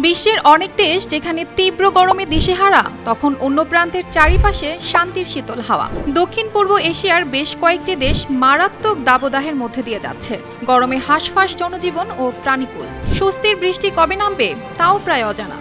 বিশ্বের অনেক দেশ যেখানে তীব্র গরমে দিশেহারা, তখন অন্য প্রান্তের চারিপাশে শান্তির শীতল হাওয়া। দক্ষিণ পূর্ব এশিয়ার বেশ কয়েকটি দেশ মারাত্মক দাবদাহের মধ্যে দিয়ে যাচ্ছে। গরমে হাঁসফাঁস জনজীবন ও প্রাণীকুল। স্বস্তির বৃষ্টি কবে নামবে তাও প্রায় অজানা।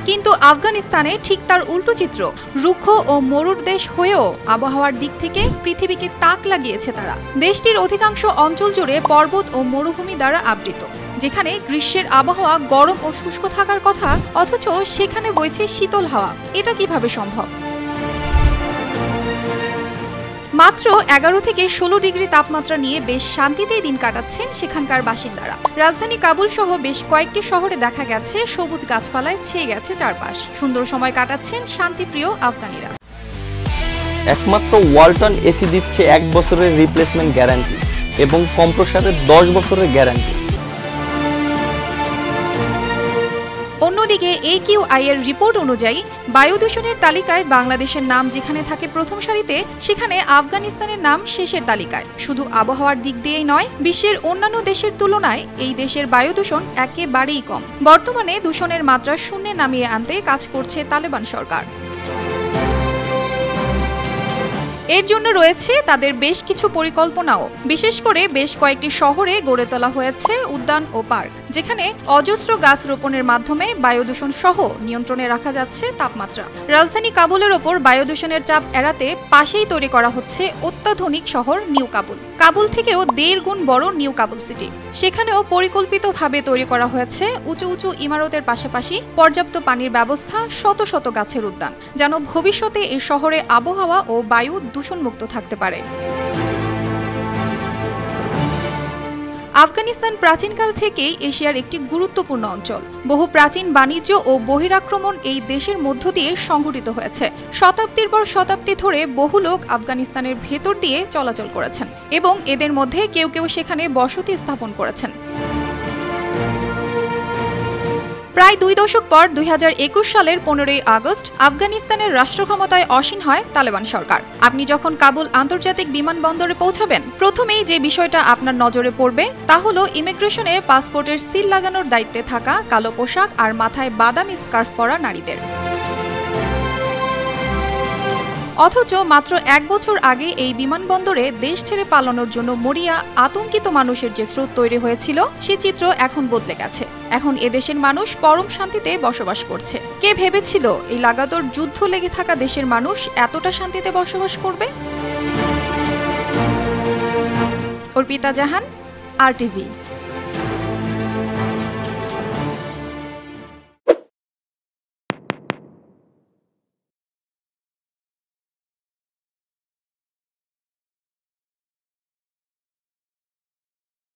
কিন্তু আফগানিস্তানে ঠিক তার উল্টো চিত্র। রুক্ষ ও মরুর দেশ হয়েও আবহাওয়ার দিক থেকে পৃথিবীকে তাক লাগিয়েছে তারা। দেশটির অধিকাংশ অঞ্চল জুড়ে পর্বত ও মরুভূমি দ্বারা আবৃত, যেখানে গ্রীষ্মের আবহাওয়া গরম ও শুষ্ক থাকার কথা, অথচ সেখানে বইছে শীতল হাওয়া। এটা কিভাবে সম্ভব? মাত্র 11 থেকে 16 ডিগ্রি তাপমাত্রা নিয়ে বেশ শান্তিতেই দিন কাটাচ্ছেন সেখানকার বাসিন্দারা। রাজধানী কাবুল সহ বেশ কয়েকটি শহরে দেখা গেছে সবুজ গাছপালায় ছেয়ে গেছে চারপাশ। সুন্দর সময় কাটাচ্ছেন শান্তিপ্রিয় আফগানিরা। একমাত্র ওয়ালটন এসি দিচ্ছে 1 বছরের রিপ্লেসমেন্ট গ্যারান্টি এবং কম্প্রেসরের 10 বছরের গ্যারান্টি। অন্যদিকে AQI এর রিপোর্ট অনুযায়ী বায়ু দূষণের তালিকায় বাংলাদেশের নাম যেখানে থাকে প্রথম সারিতে, সেখানে আফগানিস্তানের নাম শেষের তালিকায়। শুধু আবহাওয়ার দিক দিয়েই নয়, বিশ্বের অন্যান্য দেশের তুলনায় এই দেশের বায়ু দূষণ একেবারেই কম। বর্তমানে দূষণের মাত্রা শূন্যে নামিয়ে আনতে কাজ করছে তালেবান সরকার। এর জন্য রয়েছে তাদের বেশ কিছু পরিকল্পনাও। বিশেষ করে বেশ কয়েকটি শহরে গড়ে তোলা হয়েছে উদ্যান ও পার্ক, যেখানে অজস্র গাছ রোপণের মাধ্যমে বায়ু দূষণ সহ নিয়ন্ত্রণে রাখা যাচ্ছে তাপমাত্রা। রাজধানী কাবুলের ওপর বায়ু দূষণের চাপ এড়াতে পাশেই তৈরি করা হচ্ছে অত্যাধুনিক শহর নিউ কাবুল। কাবুল থেকেও 1.5 গুণ বড় নিউ কাবুল সিটি। সেখানেও পরিকল্পিতভাবে তৈরি করা হয়েছে উঁচু উঁচু ইমারতের পাশাপাশি পর্যাপ্ত পানির ব্যবস্থা, শত শত গাছের উদ্যান, যেন ভবিষ্যতে এই শহরে আবহাওয়া ও বায়ু দূষণমুক্ত থাকতে পারে। আফগানিস্তান প্রাচীনকাল থেকেই এশিয়ার একটি গুরুত্বপূর্ণ অঞ্চল। বহু প্রাচীন বাণিজ্য ও বহিরাক্রমণ এই দেশের মধ্য দিয়ে সংঘটিত হয়েছে। শতাব্দীর পর শতাব্দী ধরে বহু লোক আফগানিস্তানের ভেতর দিয়ে চলাচল করেছেন এবং এদের মধ্যে কেউ কেউ সেখানে বসতি স্থাপন করেছেন। প্রায় 2 দশক পর 2021 সালের 15ই আগস্ট আফগানিস্তানের রাষ্ট্রক্ষমতায় আসীন হয় তালেবান সরকার। আপনি যখন কাবুল আন্তর্জাতিক বিমানবন্দরে পৌঁছাবেন, প্রথমেই যে বিষয়টা আপনার নজরে পড়বে তা হলো ইমিগ্রেশনে পাসপোর্টের সিল লাগানোর দায়িত্বে থাকা কালো পোশাক আর মাথায় বাদামি স্কার্ফ পরা নারীদের। অথচ মাত্র 1 বছর আগে এই বিমানবন্দরে দেশ ছেড়ে পালানোর জন্য মরিয়া আতঙ্কিত মানুষের যে স্রোত তৈরি হয়েছিল, সে চিত্র এখন বদলে গেছে। এখন এদেশের মানুষ পরম শান্তিতে বসবাস করছে। কে ভেবেছিল এই লাগাতার যুদ্ধ লেগে থাকা দেশের মানুষ এতটা শান্তিতে বসবাস করবে? অর্পিতা জাহান, RTV।